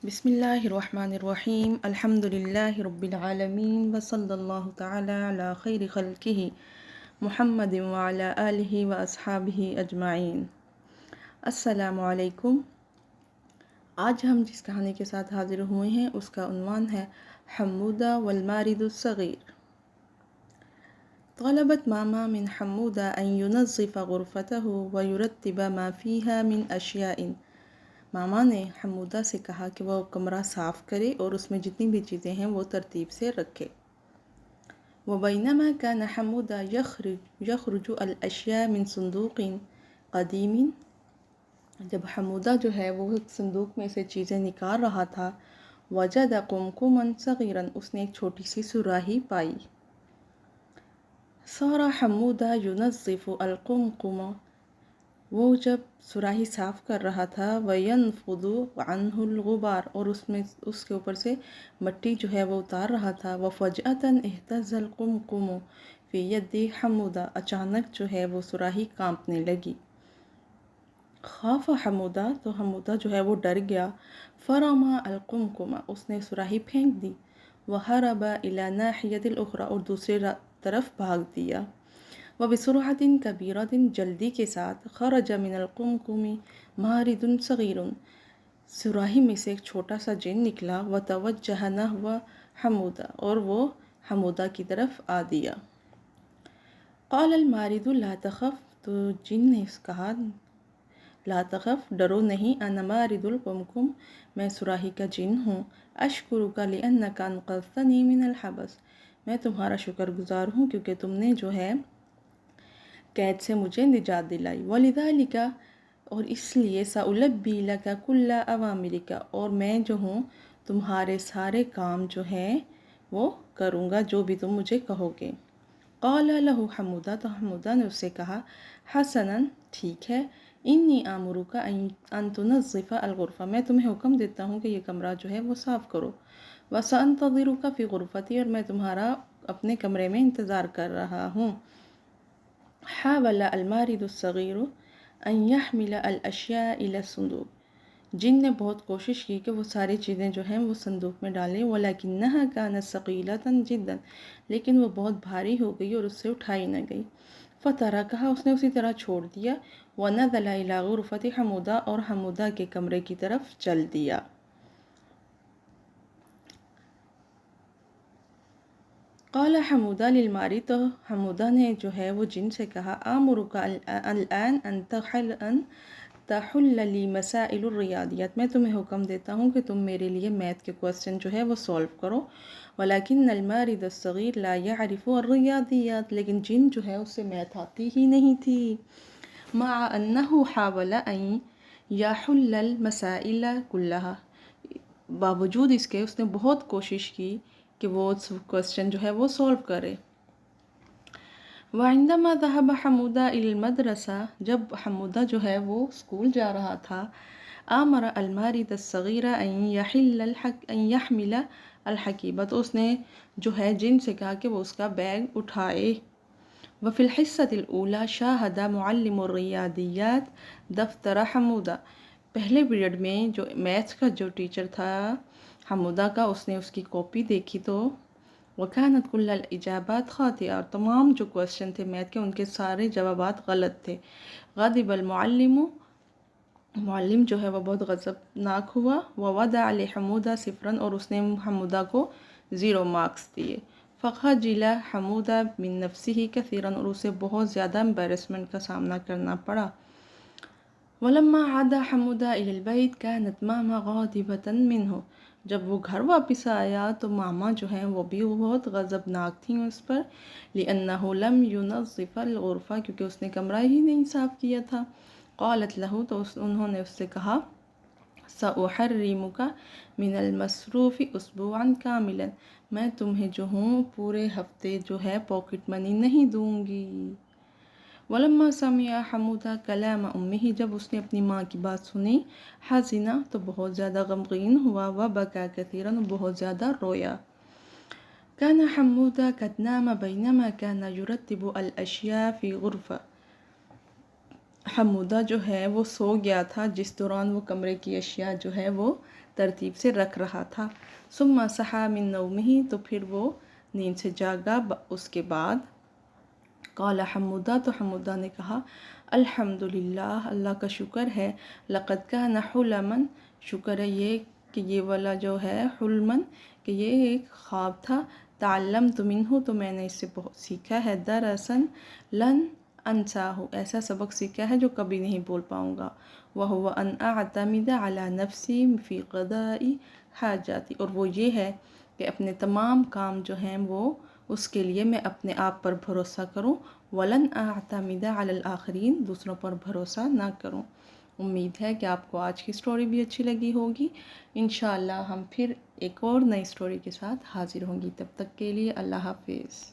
بسم اللہ الرحمن الرحیم الحمد للہ رب العالمین وصلی اللہ تعالی علی خیر خلقہ محمد وعلی آلہ واصحابہ اجمعین۔ السلام علیکم۔ آج ہم جس کہانی کے ساتھ حاضر ہوئے ہیں اس کا عنوان ہے حمودہ والمارد الصغیر۔ طلبت ماما من حمودہ ان ينظف غرفتہ ويرتب ما فيها من اشیاء۔ ماما نے حمودہ سے کہا کہ وہ کمرہ صاف کرے اور اس میں جتنی بھی چیزیں ہیں وہ ترتیب سے رکھے۔ وبینما کان حمودہ یخرج الاشیاء من صندوق قدیم، جب حمودہ جو ہے وہ صندوق میں سے چیزیں نکال رہا تھا، وجد قمقما صغیرا، اس نے ایک چھوٹی سی سراہی پائی۔ صار حمودہ ينظف القمقم، وہ جب سراہی صاف کر رہا تھا، وَيَنْفُضُ عَنْهُ الْغُبَارُ، اور اس کے اوپر سے مٹی جو ہے وہ اتار رہا تھا، وَفَجْأَةً اهْتَزَّ الْقُمْقُمُ فِي يَدِّ حمودہ، اچانک جو ہے وہ سراہی کانپنے لگی۔ خاف حمودہ، تو حمودہ جو ہے وہ ڈر گیا۔ فَرَمَى الْقُمْقُمَ، اس نے سراہی پھینک دی۔ وَهَرَبَ إِلَى نَاحِيَةِ الْأُخْرَى، اور دوسری طرف بھاگ دیا۔ وَبِسُرْعَةٍ كَبِيرَةٍ، جلدی کے ساتھ، خَرَجَ مِنَ الْقُمْقُمِ مَارِدٌ صَغِيرٌ، سراہی میں سے ایک چھوٹا سا جن نکلا، وَتَوَجَّهَ نَحْوَ حمودہ، اور وہ حمودہ کی طرف آ دیا۔ قَالَ الْمَارِدُ لَا تَخَفْ، تو جن نے کہا لا تخف، ڈرو نہیں، انا مارد القمقم، میں سراہی کا جن ہوں، اشکرک لأنک انقذتنی من الحبس، میں تمہارا شکر گزار ہوں کیونکہ تم نے جو ہے قید سے مجھے نجات دلائی۔ وَلِذَلِكَ، اور اس لیے، سَأُلَبِّي لَكَ كُلَّ أَوَامِرِكَ، اور میں جو ہوں تمہارے سارے کام جو ہیں وہ کروں گا جو بھی تم مجھے کہو گے۔ قال لہ حمودہ، تو حمودہ نے اس سے کہا، حسناً، ٹھیک ہے، انی آمرک ان تنظف الغرفہ، میں تمہیں حکم دیتا ہوں کہ یہ کمرہ جو ہے وہ صاف کرو۔ وسأنتظرک فی غرفتی، اور میں تمہارا اپنے کمرے میں انتظار کر رہا ہوں۔ حاول المارد الصغیر ان يحمل الاشیاء الى الصندوق، جن نے بہت کوشش کی کہ وہ ساری چیزیں جو ہیں وہ صندوق میں ڈالیں، ولکنها كانت ثقیلة جدا، لیکن وہ بہت بھاری ہو گئی اور اس سے اٹھائی نہ گئی۔ فترکها، اس نے اسی طرح چھوڑ دیا۔ ونزل الى غرفة حمودہ، اور حمودہ کے کمرے کی طرف چل دیا۔ قال حمودہ للمارد، تو حمودہ نے جو ہے وہ جن سے کہا، آمرک الآن ان تحل لی مسائل الریاضیات، میں تمہیں حکم دیتا ہوں کہ تم میرے لیے میتھ کے کوسچن جو ہے وہ سولو کرو۔ ولیکن المارد الصغیر لا يعرف الریاضیات، لیکن جن جو ہے اس سے میتھ آتی ہی نہیں تھی۔ مع انہ حاول ان یحل المسائل كلها، باوجود اس کے اس نے بہت کوشش کی کہ وہ کوسچن جو ہے وہ سولو کرے۔ وعندما ذهب حمودہ الى المدرسہ، جب حمودہ جو ہے وہ اسکول جا رہا تھا، آمر المارد الصغیر ان يحمل الحقیبہ، تو اس نے جو ہے جن سے کہا کہ وہ اس کا بیگ اٹھائے۔ وفی الحصۃ الاولی شاہد معلم الریاضیات دفتر حمودہ، پہلے پیریڈ میں جو میتھس کا جو ٹیچر تھا حمودہ کا، اس نے اس کی کاپی دیکھی تو وَكَانَتْ كُلَّ الْإِجَابَاتِ خَاطِئَةً، اور تمام جو کوسچن تھے میتھ کے ان کے سارے جوابات غلط تھے۔ غضب المعلم، معلم جو ہے وہ بہت غضبناک ہوا۔ وَوَضَعَ لِحَمُودَ صِفْرًا، اور اس نے حمودہ کو 0 مارکس دیے۔ فَخَجِلَ حمودہ مِن نَفْسِهِ كَثِيرًا، اور اسے بہت زیادہ امبیرسمنٹ کا سامنا کرنا پڑا۔ وَلَمَّا عَادَ حَمُودَ إِلَى الْبَيْتِ كَانَتْ مَامَا غَاضِبَةً مِنْهُ، جب وہ گھر واپس آیا تو ماما جو ہیں وہ بھی بہت غضبناک تھیں اس پر، لِأَنَّهُ لَمْ يُنَظِّفَ الْغُرْفَةَ، کیونکہ اس نے کمرہ ہی نہیں صاف کیا تھا۔ قالت له، تو انہوں نے اس سے کہا، سأحرمك من المصروف اسبوعا كاملا، میں تمہیں جو ہوں پورے ہفتے جو ہے پاکٹ منی نہیں دوں گی۔ ولما سمع حمودہ کلام امہ، جب اس نے اپنی ماں کی بات سنی، حزن، تو بہت زیادہ غمگین ہوا، وبکا کثیرا، بہت زیادہ رویا۔ کان حمودہ قد نام بینما کان یرتب الاشیاء فی غرفہ، حمودہ جو ہے وہ سو گیا تھا جس دوران وہ کمرے کی اشیاء جو ہے وہ ترتیب سے رکھ رہا تھا۔ ثم صحا من نومہ، تو پھر وہ نیند سے جاگا اس کے بعد۔ قال حمودہ، تو حمودہ نے کہا الحمدللہ، اللہ کا شکر ہے، لقد کان حلما، شکر ہے یہ کہ یہ والا جو ہے حلمن، کہ یہ ایک خواب تھا، تعلمت منہ، تو میں نے اس سے بہت سیکھا ہے، درسن لن انساہ، ایسا سبق سیکھا ہے جو کبھی نہیں بول پاؤں گا، وہو ان اعتمد علی نفسی فی قضاء حاجاتی، اور وہ یہ ہے کہ اپنے تمام کام جو ہیں وہ اس کے لیے میں اپنے آپ پر بھروسہ کروں، ولن اعتمد علی الآخرین، دوسروں پر بھروسہ نہ کروں۔ امید ہے کہ آپ کو آج کی سٹوری بھی اچھی لگی ہوگی۔ انشاءاللہ ہم پھر ایک اور نئی سٹوری کے ساتھ حاضر ہوں گی، تب تک کے لیے اللہ حافظ۔